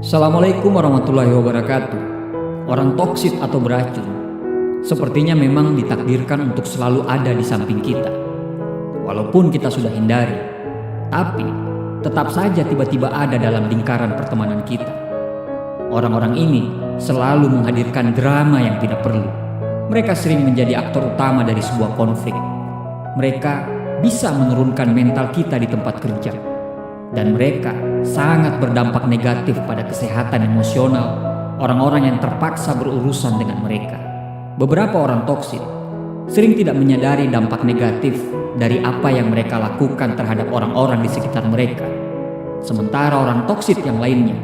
Assalamualaikum warahmatullahi wabarakatuh. Orang toksik atau beracun sepertinya memang ditakdirkan untuk selalu ada di samping kita. Walaupun kita sudah hindari, tapi tetap saja tiba-tiba ada dalam lingkaran pertemanan kita. Orang-orang ini selalu menghadirkan drama yang tidak perlu. Mereka sering menjadi aktor utama dari sebuah konflik. Mereka bisa menurunkan mental kita di tempat kerja. Dan mereka sangat berdampak negatif pada kesehatan emosional orang-orang yang terpaksa berurusan dengan mereka. Beberapa orang toksik sering tidak menyadari dampak negatif dari apa yang mereka lakukan terhadap orang-orang di sekitar mereka. Sementara orang toksik yang lainnya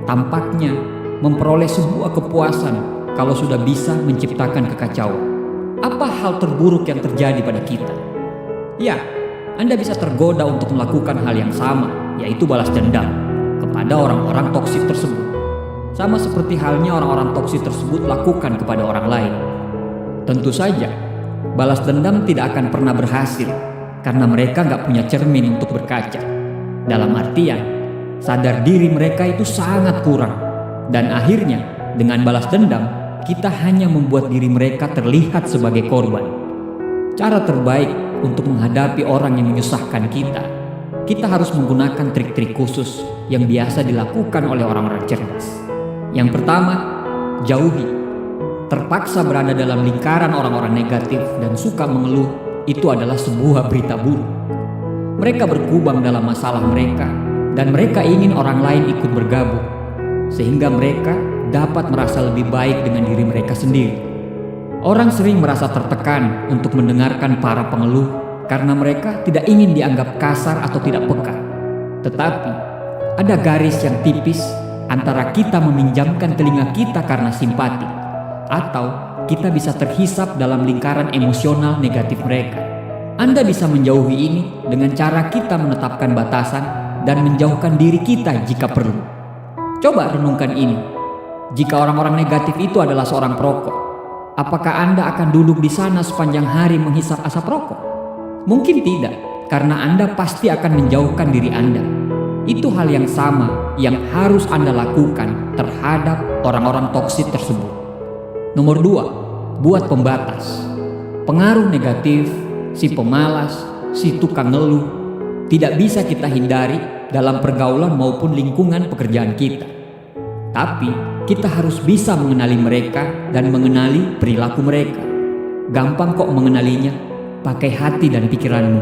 tampaknya memperoleh sebuah kepuasan kalau sudah bisa menciptakan kekacauan. Apa hal terburuk yang terjadi pada kita? Ya, Anda bisa tergoda untuk melakukan hal yang sama, yaitu balas dendam kepada orang-orang toksik tersebut. Sama seperti halnya orang-orang toksik tersebut lakukan kepada orang lain. Tentu saja, balas dendam tidak akan pernah berhasil karena mereka nggak punya cermin untuk berkaca. Dalam artian, sadar diri mereka itu sangat kurang. Dan akhirnya, dengan balas dendam, kita hanya membuat diri mereka terlihat sebagai korban. Cara terbaik untuk menghadapi orang yang menyusahkan kita harus menggunakan trik-trik khusus yang biasa dilakukan oleh orang-orang cerdas. Yang pertama, jauhi. Terpaksa berada dalam lingkaran orang-orang negatif dan suka mengeluh itu adalah sebuah berita buruk. Mereka berkubang dalam masalah mereka dan mereka ingin orang lain ikut bergabung, sehingga mereka dapat merasa lebih baik dengan diri mereka sendiri. Orang sering merasa tertekan untuk mendengarkan para pengeluh karena mereka tidak ingin dianggap kasar atau tidak peka. Tetapi, ada garis yang tipis antara kita meminjamkan telinga kita karena simpati, atau kita bisa terhisap dalam lingkaran emosional negatif mereka. Anda bisa menjauhi ini dengan cara kita menetapkan batasan dan menjauhkan diri kita jika perlu. Coba renungkan ini. Jika orang-orang negatif itu adalah seorang perokok, apakah Anda akan duduk di sana sepanjang hari menghisap asap rokok? Mungkin tidak, karena Anda pasti akan menjauhkan diri Anda. Itu hal yang sama yang harus Anda lakukan terhadap orang-orang toksik tersebut. Nomor 2, buat pembatas. Pengaruh negatif, si pemalas, si tukang ngeluh, tidak bisa kita hindari dalam pergaulan maupun lingkungan pekerjaan kita. Tapi, kita harus bisa mengenali mereka dan mengenali perilaku mereka. Gampang kok mengenalinya, pakai hati dan pikiranmu.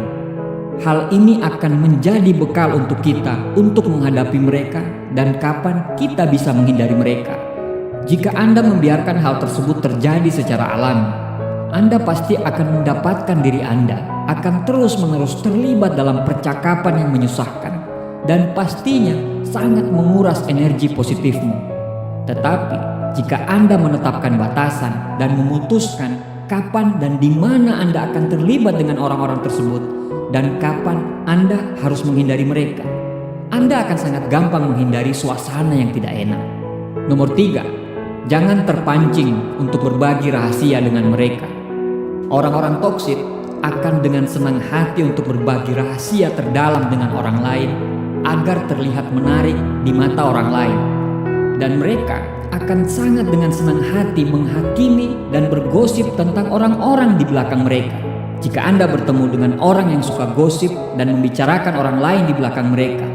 Hal ini akan menjadi bekal untuk kita untuk menghadapi mereka dan kapan kita bisa menghindari mereka. Jika Anda membiarkan hal tersebut terjadi secara alami, Anda pasti akan mendapatkan diri Anda akan terus-menerus terlibat dalam percakapan yang menyusahkan dan pastinya sangat menguras energi positifmu. Tetapi, jika Anda menetapkan batasan dan memutuskan kapan dan di mana Anda akan terlibat dengan orang-orang tersebut dan kapan Anda harus menghindari mereka, Anda akan sangat gampang menghindari suasana yang tidak enak. Nomor 3, jangan terpancing untuk berbagi rahasia dengan mereka. Orang-orang toksik akan dengan senang hati untuk berbagi rahasia terdalam dengan orang lain agar terlihat menarik di mata orang lain. Dan mereka akan sangat dengan senang hati menghakimi dan bergosip tentang orang-orang di belakang mereka. Jika Anda bertemu dengan orang yang suka gosip dan membicarakan orang lain di belakang mereka,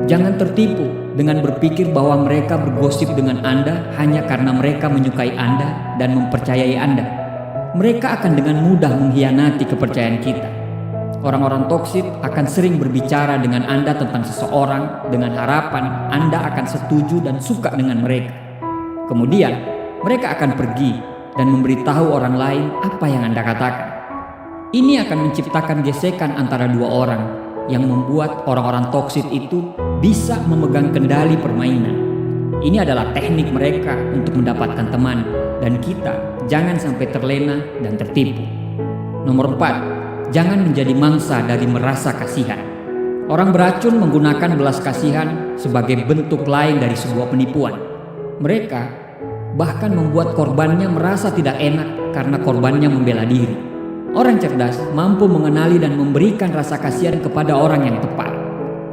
jangan tertipu dengan berpikir bahwa mereka bergosip dengan Anda hanya karena mereka menyukai Anda dan mempercayai Anda. Mereka akan dengan mudah mengkhianati kepercayaan kita. Orang-orang toksik akan sering berbicara dengan Anda tentang seseorang dengan harapan Anda akan setuju dan suka dengan mereka. Kemudian, mereka akan pergi dan memberitahu orang lain apa yang Anda katakan. Ini akan menciptakan gesekan antara dua orang yang membuat orang-orang toksik itu bisa memegang kendali permainan. Ini adalah teknik mereka untuk mendapatkan teman dan kita jangan sampai terlena dan tertipu. Nomor 4, jangan menjadi mangsa dari merasa kasihan. Orang beracun menggunakan belas kasihan sebagai bentuk lain dari sebuah penipuan. Mereka bahkan membuat korbannya merasa tidak enak karena korbannya membela diri. Orang cerdas mampu mengenali dan memberikan rasa kasihan kepada orang yang tepat.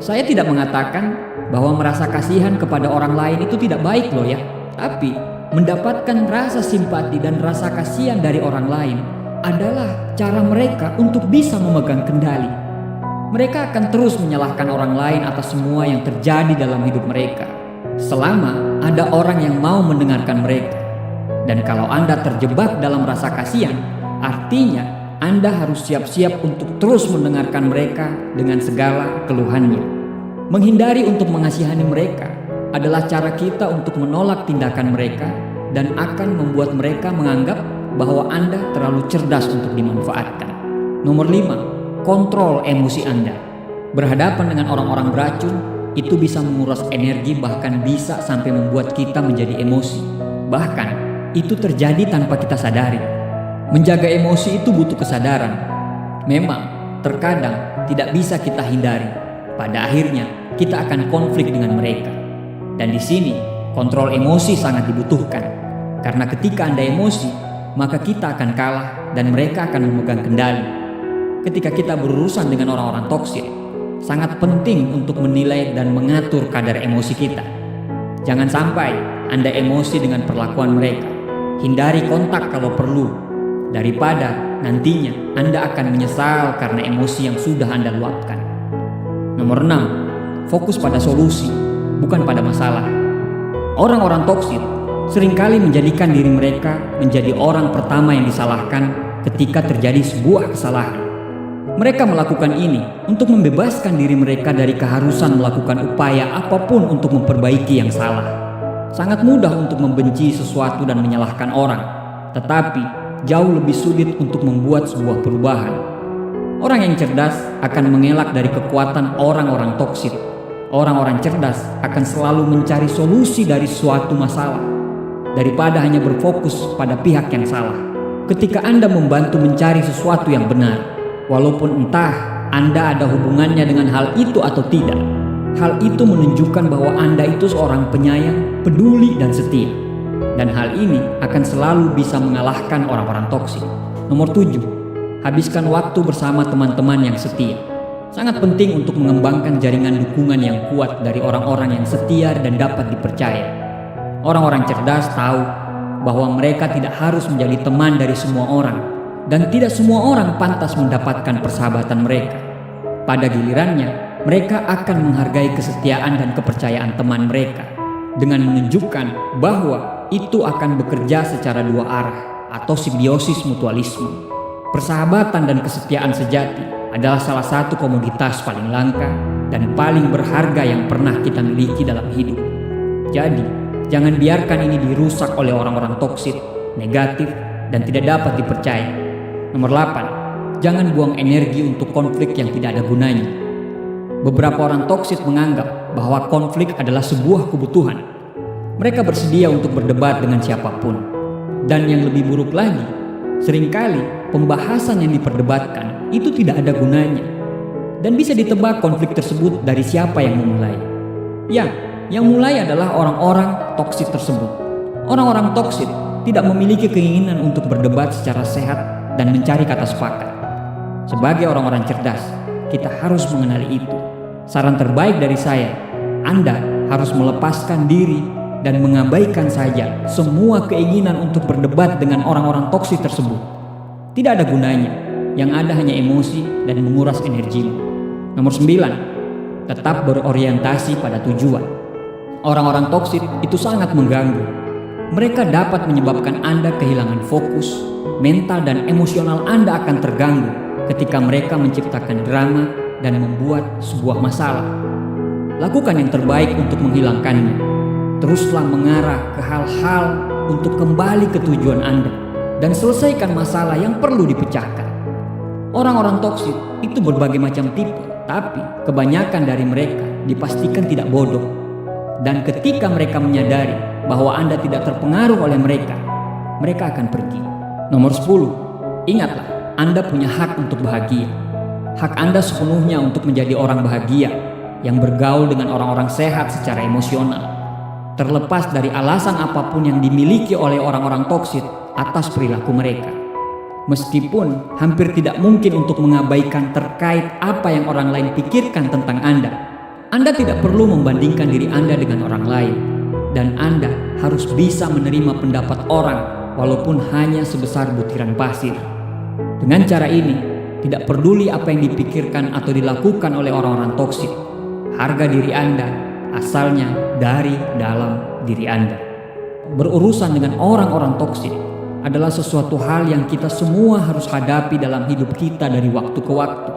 Saya tidak mengatakan bahwa merasa kasihan kepada orang lain itu tidak baik loh ya. Tapi mendapatkan rasa simpati dan rasa kasihan dari orang lain adalah cara mereka untuk bisa memegang kendali. Mereka akan terus menyalahkan orang lain atas semua yang terjadi dalam hidup mereka, selama ada orang yang mau mendengarkan mereka. Dan kalau Anda terjebak dalam rasa kasihan, artinya Anda harus siap-siap untuk terus mendengarkan mereka dengan segala keluhannya. Menghindari untuk mengasihani mereka adalah cara kita untuk menolak tindakan mereka dan akan membuat mereka menganggap bahwa Anda terlalu cerdas untuk dimanfaatkan. Nomor 5, kontrol emosi Anda. Berhadapan dengan orang-orang beracun itu bisa menguras energi, bahkan bisa sampai membuat kita menjadi emosi. Bahkan itu terjadi tanpa kita sadari. Menjaga emosi itu butuh kesadaran. Memang terkadang tidak bisa kita hindari. Pada akhirnya kita akan konflik dengan mereka. Dan di sini kontrol emosi sangat dibutuhkan. Karena ketika Anda emosi, maka kita akan kalah dan mereka akan memegang kendali. Ketika kita berurusan dengan orang-orang toksik, sangat penting untuk menilai dan mengatur kadar emosi kita. Jangan sampai Anda emosi dengan perlakuan mereka. Hindari kontak kalau perlu, daripada nantinya Anda akan menyesal karena emosi yang sudah Anda luapkan. Nomor 6, fokus pada solusi, bukan pada masalah. Orang-orang toksik seringkali menjadikan diri mereka menjadi orang pertama yang disalahkan ketika terjadi sebuah kesalahan. Mereka melakukan ini untuk membebaskan diri mereka dari keharusan melakukan upaya apapun untuk memperbaiki yang salah. Sangat mudah untuk membenci sesuatu dan menyalahkan orang, tetapi jauh lebih sulit untuk membuat sebuah perubahan. Orang yang cerdas akan mengelak dari kekuatan orang-orang toksik. Orang-orang cerdas akan selalu mencari solusi dari suatu masalah, daripada hanya berfokus pada pihak yang salah. Ketika Anda membantu mencari sesuatu yang benar, walaupun entah Anda ada hubungannya dengan hal itu atau tidak, hal itu menunjukkan bahwa Anda itu seorang penyayang, peduli, dan setia. Dan hal ini akan selalu bisa mengalahkan orang-orang toksik. Nomor 7, habiskan waktu bersama teman-teman yang setia. Sangat penting untuk mengembangkan jaringan dukungan yang kuat dari orang-orang yang setia dan dapat dipercaya. Orang-orang cerdas tahu bahwa mereka tidak harus menjadi teman dari semua orang, dan tidak semua orang pantas mendapatkan persahabatan mereka. Pada gilirannya, mereka akan menghargai kesetiaan dan kepercayaan teman mereka dengan menunjukkan bahwa itu akan bekerja secara dua arah atau simbiosis mutualisme. Persahabatan dan kesetiaan sejati adalah salah satu komoditas paling langka dan paling berharga yang pernah kita miliki dalam hidup. Jadi, jangan biarkan ini dirusak oleh orang-orang toksik, negatif, dan tidak dapat dipercaya. Nomor 8, jangan buang energi untuk konflik yang tidak ada gunanya. Beberapa orang toksik menganggap bahwa konflik adalah sebuah kebutuhan. Mereka bersedia untuk berdebat dengan siapapun. Dan yang lebih buruk lagi, seringkali pembahasan yang diperdebatkan itu tidak ada gunanya. Dan bisa ditebak konflik tersebut dari siapa yang memulai. Yang mulai adalah orang-orang toksik tersebut. Orang-orang toksik tidak memiliki keinginan untuk berdebat secara sehat dan mencari kata sepakat. Sebagai orang-orang cerdas, kita harus mengenali itu. Saran terbaik dari saya, Anda harus melepaskan diri dan mengabaikan saja semua keinginan untuk berdebat dengan orang-orang toksik tersebut. Tidak ada gunanya, yang ada hanya emosi dan menguras energimu. Nomor 9, tetap berorientasi pada tujuan. Orang-orang toksik itu sangat mengganggu. Mereka dapat menyebabkan Anda kehilangan fokus, mental dan emosional Anda akan terganggu ketika mereka menciptakan drama dan membuat sebuah masalah. Lakukan yang terbaik untuk menghilangkannya. Teruslah mengarah ke hal-hal untuk kembali ke tujuan Anda dan selesaikan masalah yang perlu dipecahkan. Orang-orang toksik itu berbagai macam tipe, tapi kebanyakan dari mereka dipastikan tidak bodoh. Dan ketika mereka menyadari bahwa Anda tidak terpengaruh oleh mereka, mereka akan pergi. Nomor 10, ingatlah, Anda punya hak untuk bahagia. Hak Anda sepenuhnya untuk menjadi orang bahagia yang bergaul dengan orang-orang sehat secara emosional. Terlepas dari alasan apapun yang dimiliki oleh orang-orang toksik atas perilaku mereka. Meskipun hampir tidak mungkin untuk mengabaikan terkait apa yang orang lain pikirkan tentang Anda, Anda tidak perlu membandingkan diri Anda dengan orang lain, dan Anda harus bisa menerima pendapat orang walaupun hanya sebesar butiran pasir. Dengan cara ini, tidak peduli apa yang dipikirkan atau dilakukan oleh orang-orang toksik, harga diri Anda asalnya dari dalam diri Anda. Berurusan dengan orang-orang toksik adalah sesuatu hal yang kita semua harus hadapi dalam hidup kita dari waktu ke waktu.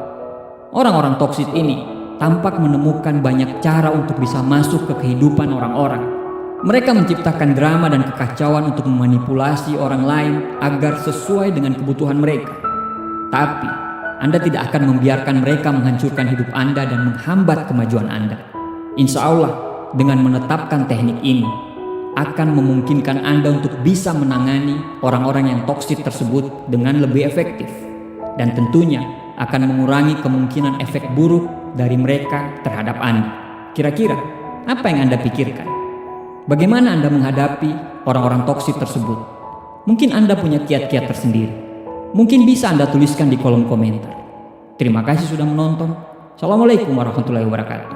Orang-orang toksik ini tampak menemukan banyak cara untuk bisa masuk ke kehidupan orang-orang. Mereka menciptakan drama dan kekacauan untuk memanipulasi orang lain agar sesuai dengan kebutuhan mereka. Tapi, Anda tidak akan membiarkan mereka menghancurkan hidup Anda dan menghambat kemajuan Anda. Insya Allah, dengan menetapkan teknik ini, akan memungkinkan Anda untuk bisa menangani orang-orang yang toksik tersebut dengan lebih efektif. Dan tentunya akan mengurangi kemungkinan efek buruk dari mereka terhadap Anda. Kira-kira, apa yang Anda pikirkan? Bagaimana Anda menghadapi orang-orang toksik tersebut? Mungkin Anda punya kiat-kiat tersendiri. Mungkin bisa Anda tuliskan di kolom komentar. Terima kasih sudah menonton. Assalamualaikum warahmatullahi wabarakatuh.